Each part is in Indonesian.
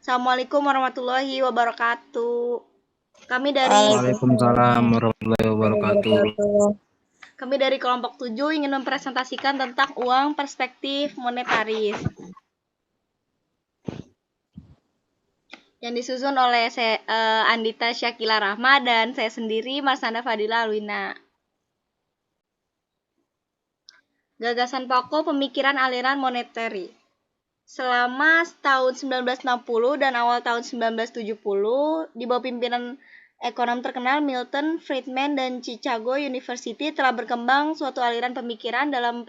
Assalamualaikum warahmatullahi wabarakatuh. Kami dari Waalaikumsalam warahmatullahi wabarakatuh. kami dari kelompok 7 ingin mempresentasikan tentang uang perspektif monetaris yang disusun oleh Andita Syakila Rahma dan saya sendiri Marsanda Fadila Alwina. Gagasan pokok pemikiran aliran monetary. Selama tahun 1960 dan awal tahun 1970, di bawah pimpinan ekonom terkenal Milton Friedman dan Chicago University telah berkembang suatu aliran pemikiran dalam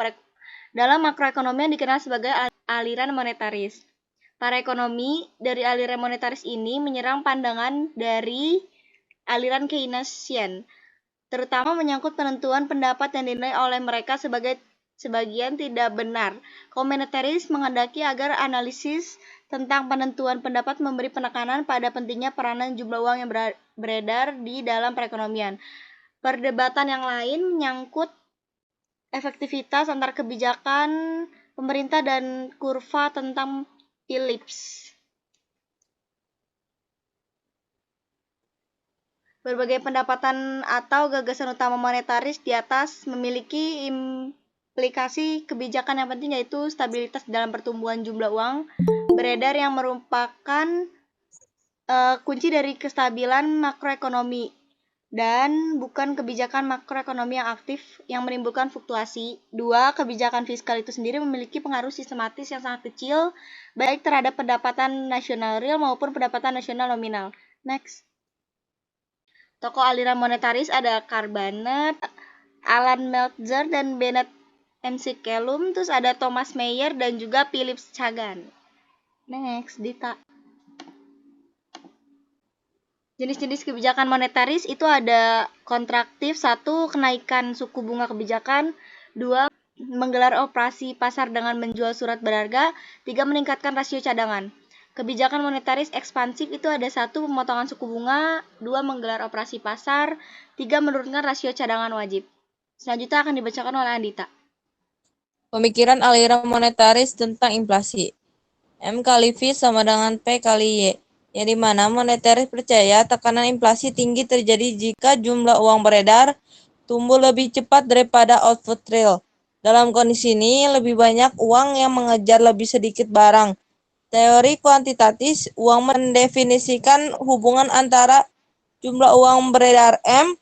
makroekonomi yang dikenal sebagai aliran monetaris. Para ekonomi dari aliran monetaris ini menyerang pandangan dari aliran Keynesian, terutama menyangkut penentuan pendapat yang dinilai oleh mereka sebagian tidak benar. Monetaris menghendaki agar analisis tentang penentuan pendapat memberi penekanan pada pentingnya peranan jumlah uang yang beredar di dalam perekonomian. Perdebatan yang lain menyangkut efektivitas antar kebijakan pemerintah dan kurva tentang Phillips. Berbagai pendapatan atau gagasan utama monetaris di atas memiliki implikasi kebijakan yang penting, yaitu stabilitas dalam pertumbuhan jumlah uang beredar yang merupakan kunci dari kestabilan makroekonomi dan bukan kebijakan makroekonomi yang aktif yang menimbulkan fluktuasi. 2. Kebijakan fiskal itu sendiri memiliki pengaruh sistematis yang sangat kecil baik terhadap pendapatan nasional real maupun pendapatan nasional nominal. Next. Tokoh aliran monetaris ada Karl Barnett, Alan Meltzer, dan Bennett McCallum. Terus ada Thomas Mayer dan juga Philip Kagan. Next, Dita. Jenis-jenis kebijakan monetaris itu ada kontraktif, 1. Kenaikan suku bunga kebijakan, 2. Menggelar operasi pasar dengan menjual surat berharga, 3. Meningkatkan rasio cadangan. Kebijakan monetaris ekspansif itu ada 1. Pemotongan suku bunga, 2. Menggelar operasi pasar, 3. Menurunkan rasio cadangan wajib. Selanjutnya akan dibacakan oleh Andita. Pemikiran aliran monetaris tentang inflasi. M kali V sama dengan P kali Y, yang dimana monetaris percaya tekanan inflasi tinggi terjadi jika jumlah uang beredar tumbuh lebih cepat daripada output real. Dalam kondisi ini, lebih banyak uang yang mengejar lebih sedikit barang. Teori kuantitatif uang mendefinisikan hubungan antara jumlah uang beredar M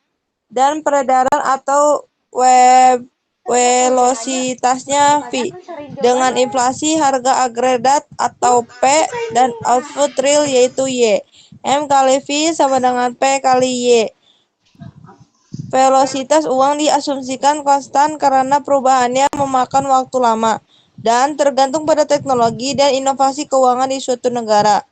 dan peredaran atau velositasnya V dengan inflasi harga agregat atau P dan output real yaitu Y. M kali V sama dengan P kali Y. Velositas uang diasumsikan konstan karena perubahannya memakan waktu lama dan tergantung pada teknologi dan inovasi keuangan di suatu negara.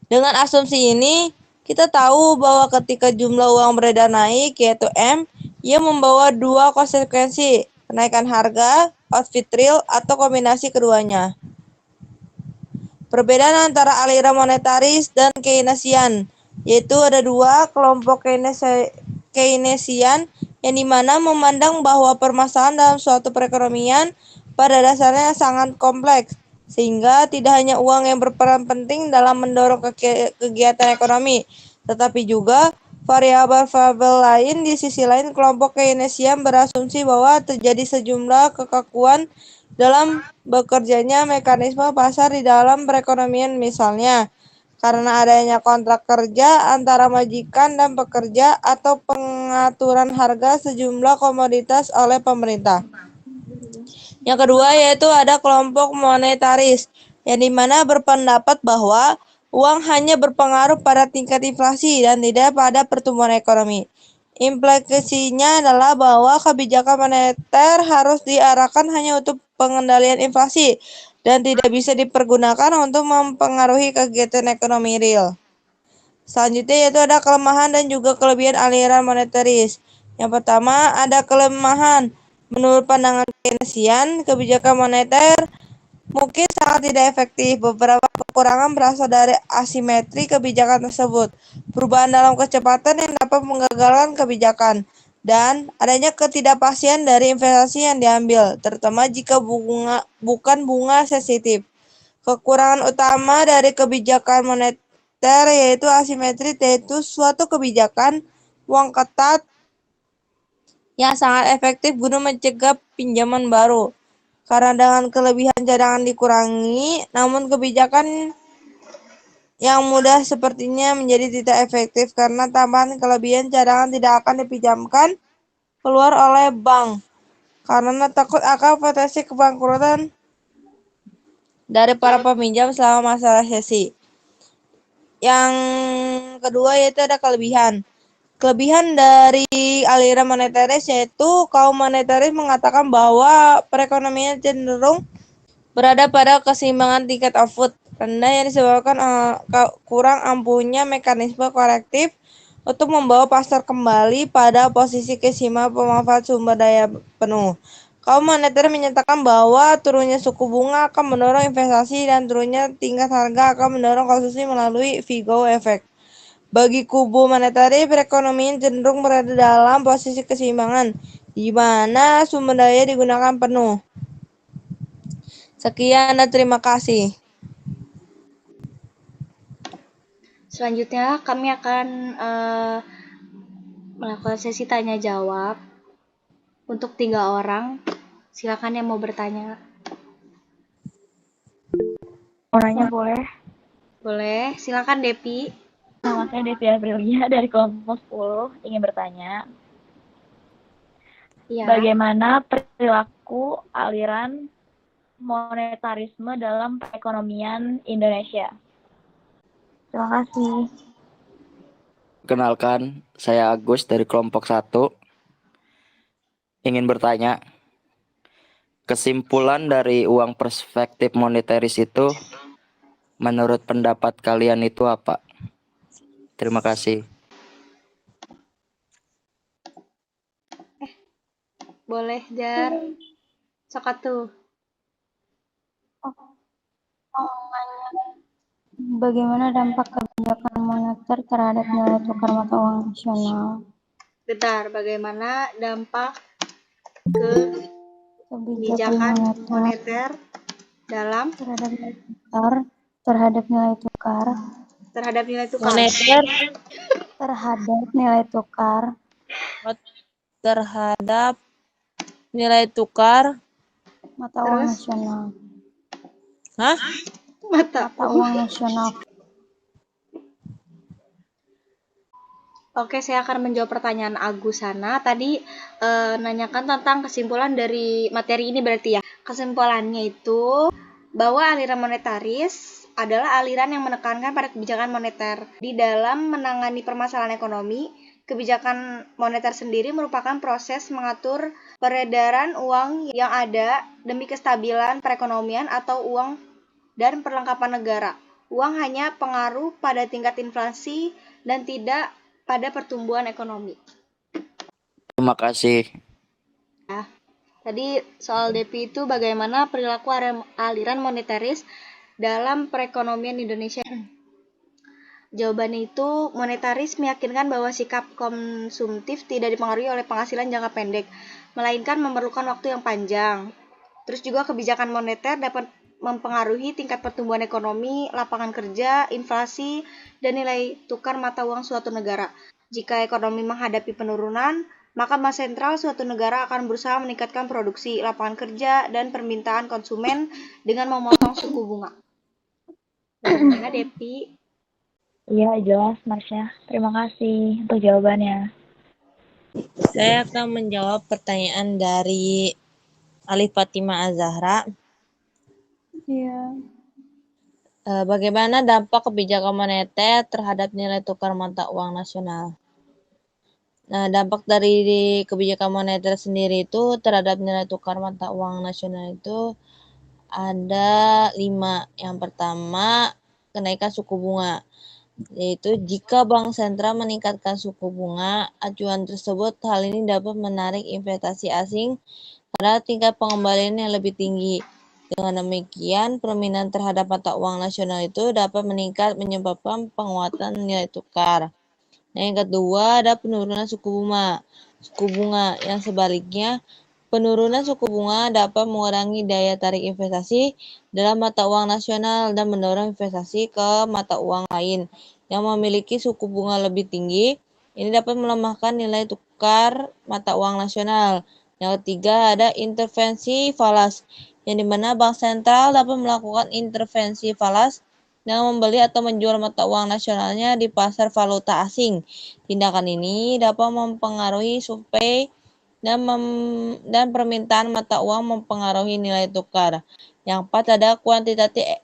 Dengan asumsi ini, kita tahu bahwa ketika jumlah uang beredar naik, yaitu M, ia membawa dua konsekuensi, kenaikan harga, output real, atau kombinasi keduanya. Perbedaan antara aliran monetaris dan Keynesian, yaitu ada 2 kelompok Keynesian yang dimana memandang bahwa permasalahan dalam suatu perekonomian pada dasarnya sangat kompleks, sehingga tidak hanya uang yang berperan penting dalam mendorong kegiatan ekonomi, tetapi juga variabel-variabel lain. Di sisi lain, kelompok Keynesian berasumsi bahwa terjadi sejumlah kekakuan dalam bekerjanya mekanisme pasar di dalam perekonomian, misalnya karena adanya kontrak kerja antara majikan dan pekerja atau pengaturan harga sejumlah komoditas oleh pemerintah. Yang kedua yaitu ada kelompok monetaris, yang dimana berpendapat bahwa uang hanya berpengaruh pada tingkat inflasi dan tidak pada pertumbuhan ekonomi. Implikasinya adalah bahwa kebijakan moneter harus diarahkan hanya untuk pengendalian inflasi dan tidak bisa dipergunakan untuk mempengaruhi kegiatan ekonomi real. Selanjutnya yaitu ada kelemahan dan juga kelebihan aliran monetaris. Yang pertama ada kelemahan. Menurut pandangan Keynesian, kebijakan moneter mungkin sangat tidak efektif. Beberapa kekurangan berasal dari asimetri kebijakan tersebut, perubahan dalam kecepatan yang dapat menggagalkan kebijakan, dan adanya ketidakpastian dari investasi yang diambil, terutama jika bukan bunga sensitif. Kekurangan utama dari kebijakan moneter yaitu asimetri, yaitu suatu kebijakan uang ketat yang sangat efektif guna mencegah pinjaman baru. Karena dengan kelebihan cadangan dikurangi, namun kebijakan yang mudah sepertinya menjadi tidak efektif karena tambahan kelebihan cadangan tidak akan dipinjamkan keluar oleh bank karena takut akan potensi kebangkrutan dari para peminjam selama masa resesi. Yang kedua yaitu ada kelebihan. Kelebihan dari aliran moneteris yaitu kaum moneteris mengatakan bahwa perekonomian cenderung berada pada keseimbangan tingkat output rendah yang disebabkan kurang ampuhnya mekanisme korektif untuk membawa pasar kembali pada posisi keseimbangan pemanfaat sumber daya penuh. Kaum moneter menyatakan bahwa turunnya suku bunga akan mendorong investasi dan turunnya tingkat harga akan mendorong konsumsi melalui Figo effect. Bagi kubu monetari, perekonomian cenderung berada dalam posisi keseimbangan, di mana sumber daya digunakan penuh. Sekian dan terima kasih. Selanjutnya kami akan melakukan sesi tanya jawab untuk 3 orang. Silakan yang mau bertanya. Orangnya boleh. Boleh, silakan Depi. Nama saya Devi Aprilia dari kelompok 10 ingin bertanya. Iya. Bagaimana perilaku aliran monetarisme dalam perekonomian Indonesia? Terima kasih. Kenalkan, saya Agus dari kelompok 1. Ingin bertanya, kesimpulan dari uang perspektif monetaris itu menurut pendapat kalian itu apa? Terima kasih. Boleh, Jar. Sokatu. Bagaimana dampak kebijakan moneter terhadap nilai tukar mata uang nasional? Bentar, bagaimana dampak Kebijakan moneter dalam terhadap nilai tukar terhadap nilai tukar Moneter terhadap nilai tukar terhadap nilai tukar mata uang nasional. Hah? mata Uang nasional. Oke, saya akan menjawab pertanyaan Agusana. Tadi nanyakan tentang kesimpulan dari materi ini berarti ya. Kesimpulannya itu bahwa aliran monetaris adalah aliran yang menekankan pada kebijakan moneter. Di dalam menangani permasalahan ekonomi, kebijakan moneter sendiri merupakan proses mengatur peredaran uang yang ada demi kestabilan perekonomian atau uang dan perlengkapan negara. Uang hanya pengaruh pada tingkat inflasi dan tidak pada pertumbuhan ekonomi. Terima kasih. Tadi soal Depi itu bagaimana perilaku aliran monetaris dalam perekonomian Indonesia. Jawabannya itu, monetaris meyakinkan bahwa sikap konsumtif tidak dipengaruhi oleh penghasilan jangka pendek, melainkan memerlukan waktu yang panjang. Terus juga kebijakan moneter dapat mempengaruhi tingkat pertumbuhan ekonomi, lapangan kerja, inflasi, dan nilai tukar mata uang suatu negara. Jika ekonomi menghadapi penurunan, maka bank sentral suatu negara akan berusaha meningkatkan produksi, lapangan kerja, dan permintaan konsumen dengan memotong suku bunga. Bagaimana, Depi? Iya, jelas, Marsha. Terima kasih untuk jawabannya. Saya akan menjawab pertanyaan dari Alif Fatima Azahra. Iya. Bagaimana dampak kebijakan moneter terhadap nilai tukar mata uang nasional? Nah, dampak dari kebijakan moneter sendiri itu terhadap nilai tukar mata uang nasional itu ada 5. Yang pertama, kenaikan suku bunga. Yaitu jika bank sentral meningkatkan suku bunga acuan tersebut, hal ini dapat menarik investasi asing karena tingkat pengembalian yang lebih tinggi. Dengan demikian, permintaan terhadap mata uang nasional itu dapat meningkat menyebabkan penguatan nilai tukar. Nah, yang kedua ada penurunan suku bunga. Yang sebaliknya, Penurunan suku bunga dapat mengurangi daya tarik investasi dalam mata uang nasional dan mendorong investasi ke mata uang lain yang memiliki suku bunga lebih tinggi. Ini dapat melemahkan nilai tukar mata uang nasional. Yang ketiga ada intervensi falas, yang dimana bank sentral dapat melakukan intervensi falas dengan membeli atau menjual mata uang nasionalnya di pasar valuta asing. Tindakan ini dapat mempengaruhi suplai dan permintaan mata uang mempengaruhi nilai tukar. Yang keempat ada quantitative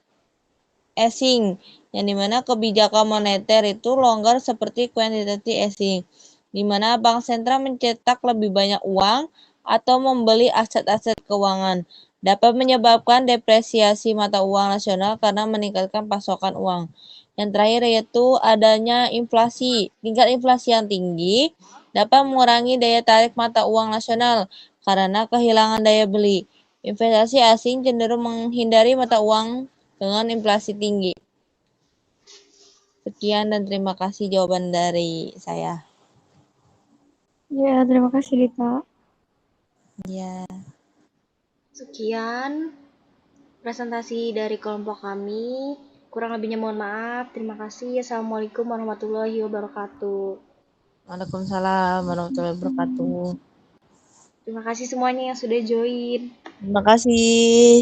easing, yang dimana kebijakan moneter itu longgar seperti quantitative easing, dimana bank sentral mencetak lebih banyak uang atau membeli aset-aset keuangan. Dapat menyebabkan depresiasi mata uang nasional karena meningkatkan pasokan uang. Yang terakhir yaitu adanya inflasi. Tingkat inflasi yang tinggi dapat mengurangi daya tarik mata uang nasional karena kehilangan daya beli. Investasi asing cenderung menghindari mata uang dengan inflasi tinggi. Sekian dan terima kasih jawaban dari saya. Ya, terima kasih Dita. Ya. Sekian presentasi dari kelompok kami. Kurang lebihnya mohon maaf. Terima kasih. Assalamualaikum warahmatullahi wabarakatuh. Waalaikumsalam warahmatullahi wabarakatuh. Terima kasih semuanya yang sudah join. Terima kasih.